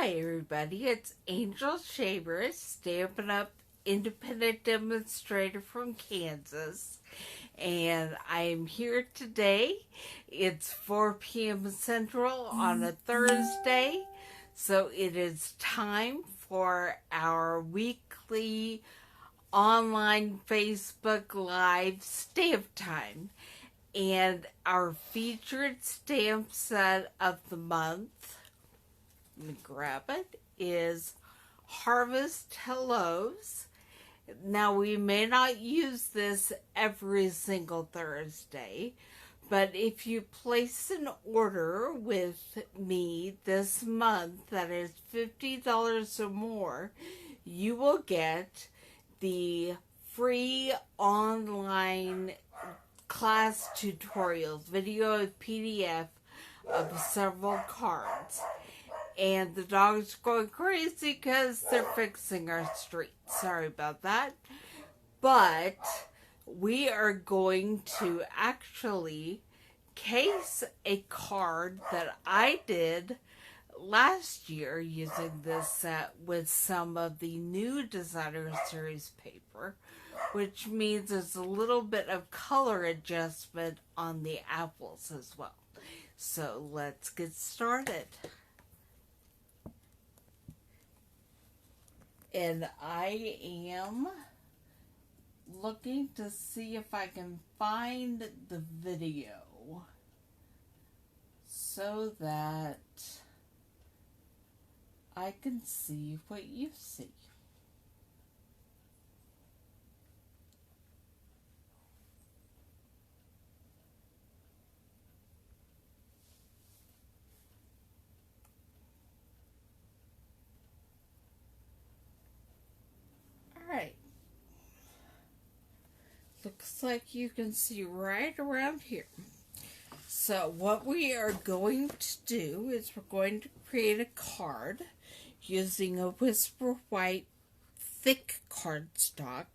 Hi everybody, it's Angel Shaver, Stampin' Up independent demonstrator from Kansas, and I'm here today. It's 4 p.m. Central on a Thursday, so it is time for our weekly online Facebook Live stamp time. And our featured stamp set of the month, let me grab it, is Harvest Hellos. Now, we may not use this every single Thursday, but if you place an order with me this month that is $50 or more, you will get the free online class tutorials, video PDF of several cards. And the dog's going crazy because they're fixing our street. Sorry about that. But we are going to actually case a card that I did last year using this set with some of the new Designer Series paper, which means there's a little bit of color adjustment on the apples as well. So let's get started. And I am looking to see if I can find the video so that I can see what you see. Alright. Looks like you can see right around here. So what we are going to do is we're going to create a card using a Whisper White thick cardstock,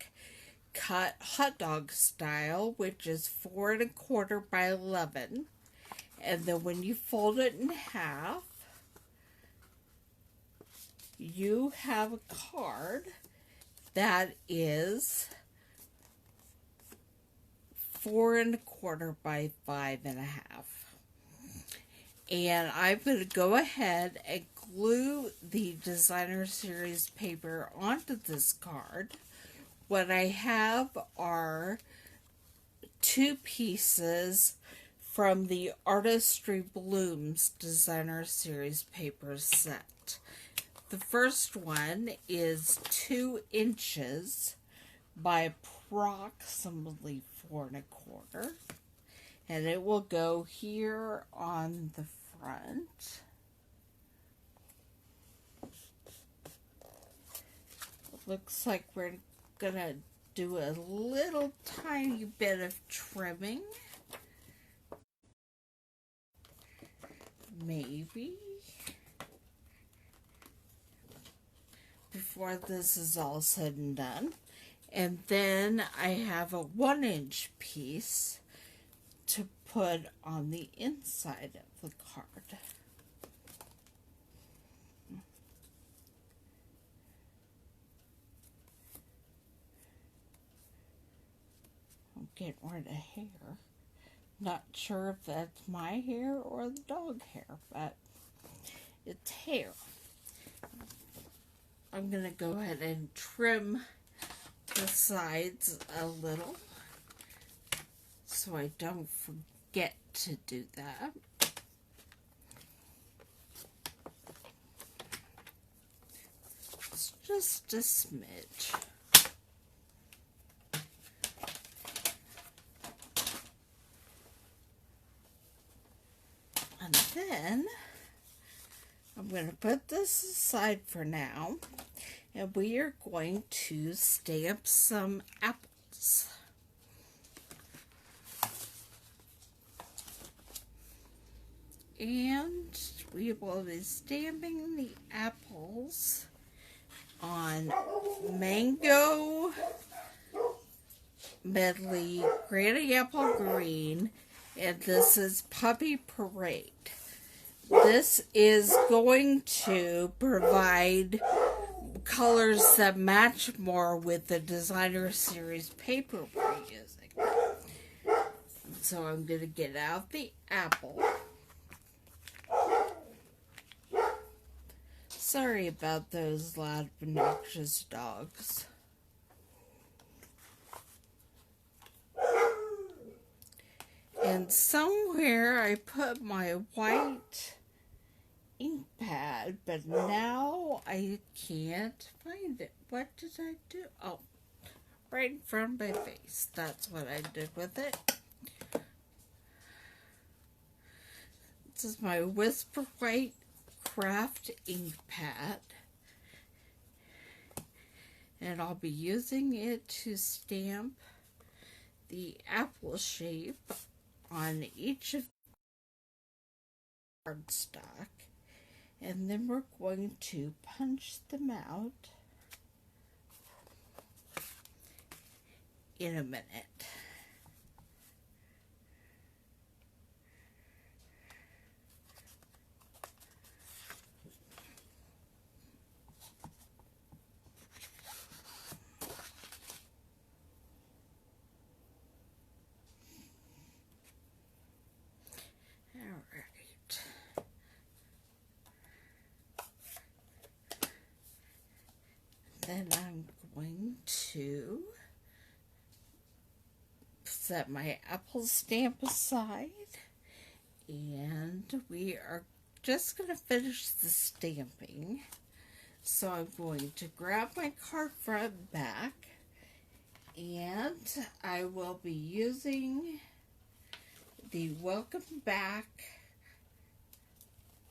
cut hot dog style, which is 4 1/4 by 11. And then when you fold it in half, you have a card that is 4 1/4 by 5 1/2. And I'm going to go ahead and glue the Designer Series paper onto this card. What I have are 2 pieces from the Artistry Blooms Designer Series paper set. The first one is 2 inches by approximately 4 1/4, and it will go here on the front. It looks like we're gonna do a little tiny bit of trimming, maybe, before this is all said and done. And then I have a 1-inch piece to put on the inside of the card. I'm getting rid of hair. Not sure if that's my hair or the dog hair, but it's hair. I'm going to go ahead and trim the sides a little so I don't forget to do that. It's just a smidge. And then I'm going to put this aside for now, and we are going to stamp some apples. And we will be stamping the apples on Mango Medley, Granny Apple Green, and this is Puppy Parade. This is going to provide colors that match more with the designer series paper we're using. So I'm going to get out the apple. Sorry about those loud, obnoxious dogs. And somewhere I put my white ink pad, but now I can't find it. What did I do? Oh, right in front of my face. That's what I did with it. This is my Whisper White Craft ink pad. And I'll be using it to stamp the apple shape on each of the cardstock. And then we're going to punch them out in a minute. Then I'm going to set my apple stamp aside, and we are just going to finish the stamping. So I'm going to grab my card front back, and I will be using the Welcome Back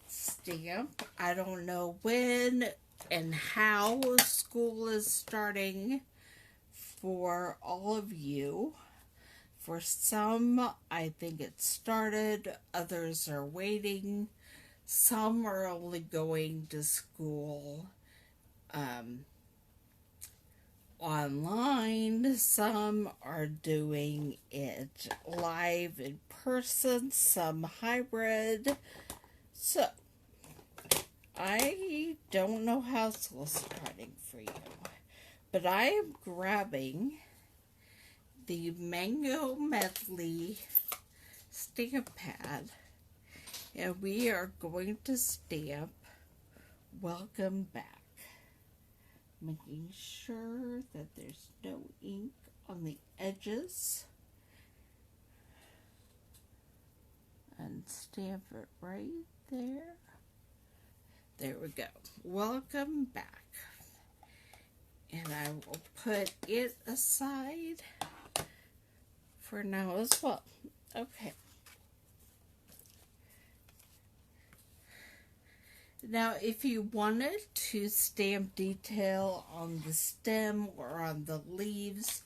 stamp. I don't know when and how school is starting for all of you. For some, I think it started, others are waiting, some are only going to school online, some are doing it live in person, some hybrid. So I don't know how school's starting for you, but I am grabbing the Mango Medley stamp pad, and we are going to stamp Welcome Back, making sure that there's no ink on the edges, and stamp it right there. There we go. Welcome back. And I will put it aside for now as well. Okay. Now, if you wanted to stamp detail on the stem or on the leaves,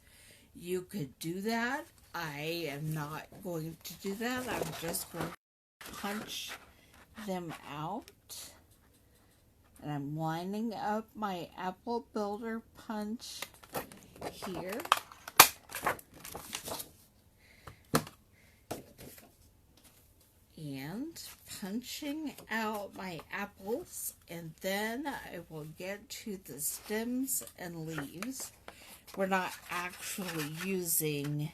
you could do that. I am not going to do that. I'm just going to punch them out. And I'm lining up my apple builder punch here. And punching out my apples, and then I will get to the stems and leaves. We're not actually using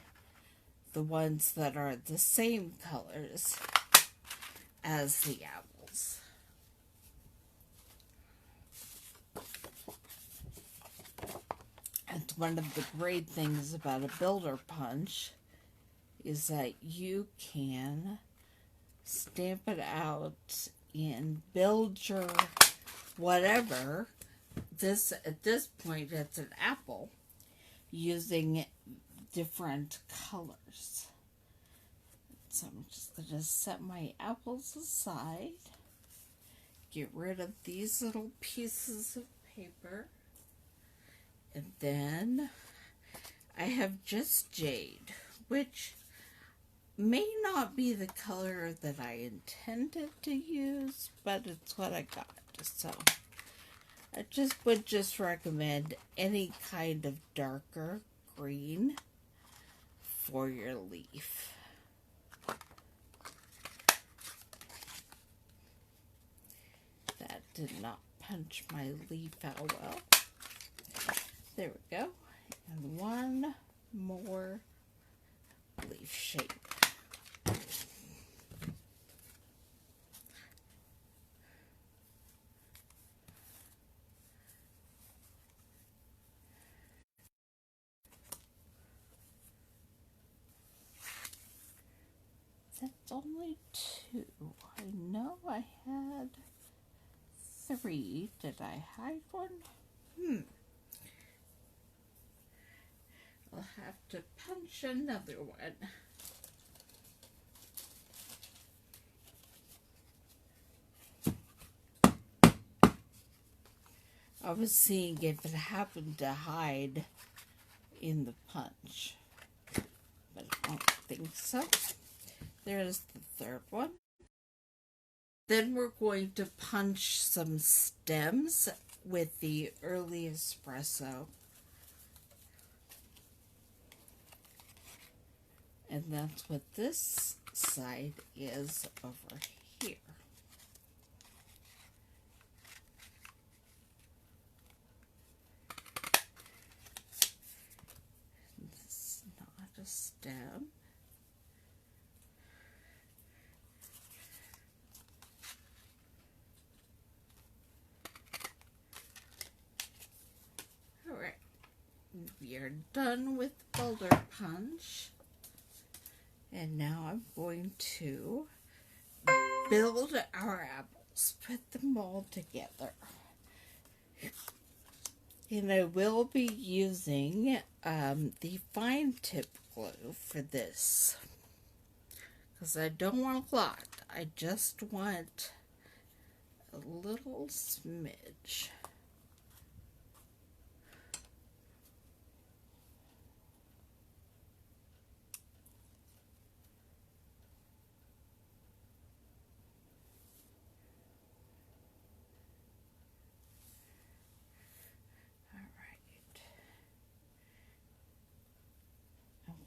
the ones that are the same colors as the apples. And one of the great things about a builder punch is that you can stamp it out and build your whatever. At this point, it's an apple, using different colors. So I'm just going to set my apples aside, get rid of these little pieces of paper, and then I have just jade, which may not be the color that I intended to use, but it's what I got. So I would just recommend any kind of darker green for your leaf. did not punch my leaf out well. There we go. And one more leaf shape. That's only two. I know I had three. Did I hide one? I'll have to punch another one. I was seeing if it happened to hide in the punch, but I don't think so. There's the third one. Then we're going to punch some stems with the early espresso. And that's what this side is over here. This is not a stem. Alright, we are done with boulder punch. And now I'm going to build our apples, put them all together. And I will be using the fine tip glue for this, because I don't want a lot. I just want a little smidge.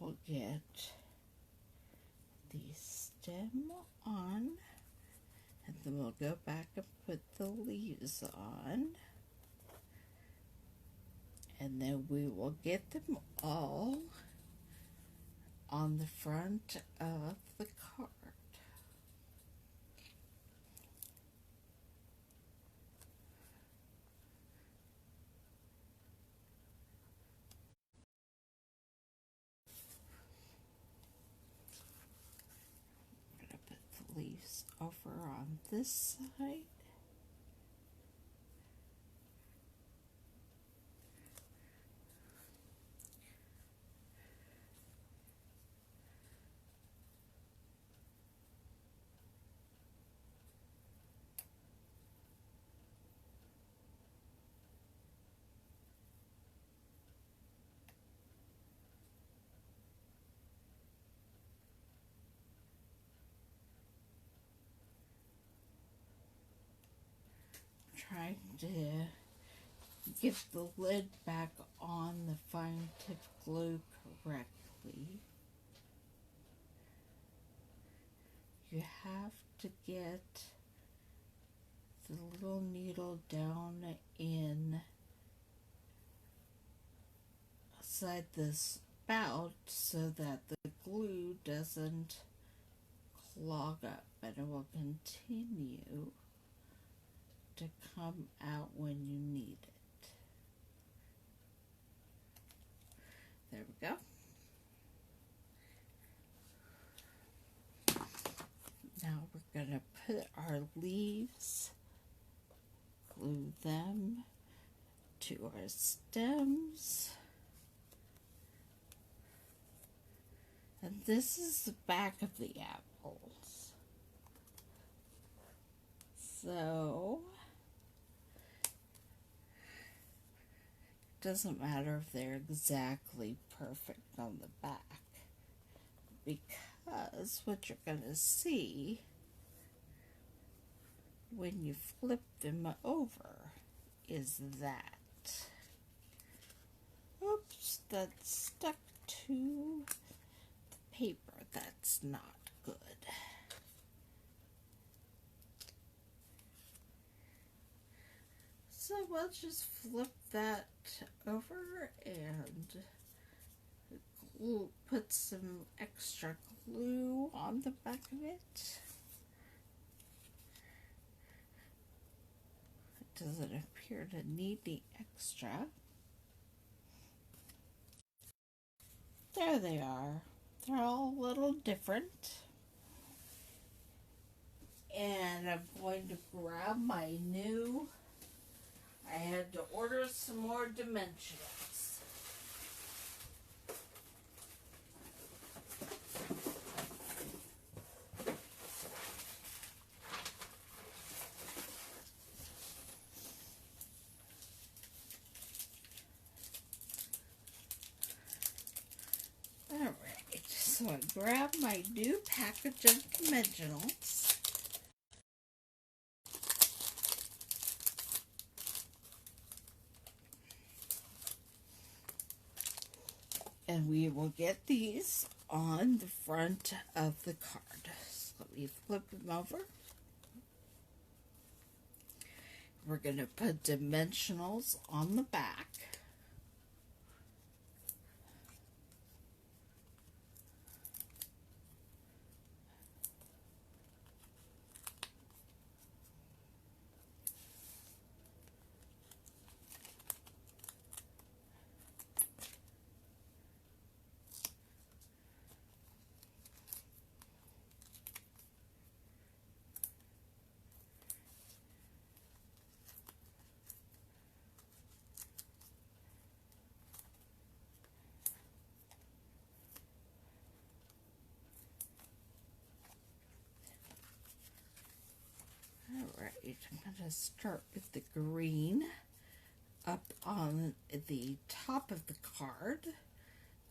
We'll get the stem on, and then we'll go back and put the leaves on, and then we will get them all on the front of the card. Leaves over on this side. Trying to get the lid back on the fine tip glue correctly. You have to get the little needle down in inside the spout so that the glue doesn't clog up, but it will continue to come out when you need it. There we go. Now we're going to put our leaves, glue them to our stems. And this is the back of the apples. So doesn't matter if they're exactly perfect on the back, because what you're going to see when you flip them over is that, oops, that's stuck to the paper. That's not good. we'll just flip that over and put some extra glue on the back of it. It doesn't appear to need the extra. There they are. They're all a little different. And I'm going to grab my new, I had to order some more dimensionals. Alright, so I grabbed my new package of dimensionals. And we will get these on the front of the card. So let me flip them over. We're going to put dimensionals on the back. Alright, I'm going to start with the green up on the top of the card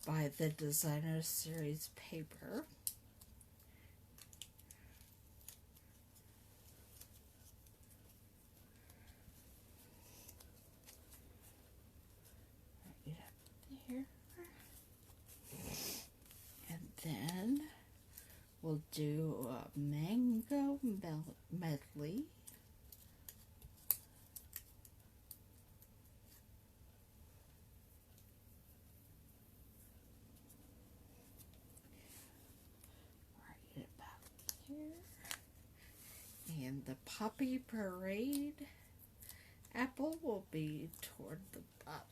by the Designer Series paper. Right up there. And then we'll do a mango medley. Right about here. And the Poppy Parade apple will be toward the bottom.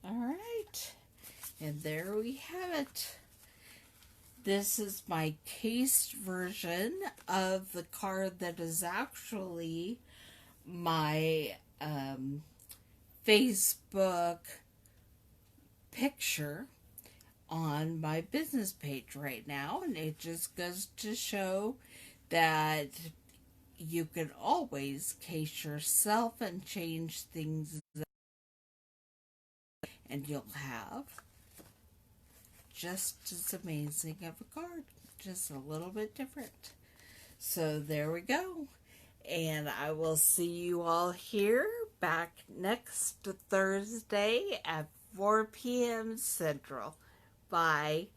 Alright, and there we have it. This is my cased version of the card that is actually my Facebook picture on my business page right now, and it just goes to show that you can always case yourself and change things, and you'll have just as amazing of a card, just a little bit different. So there we go, and I will see you all here back next Thursday at 4 p.m. Central. Bye.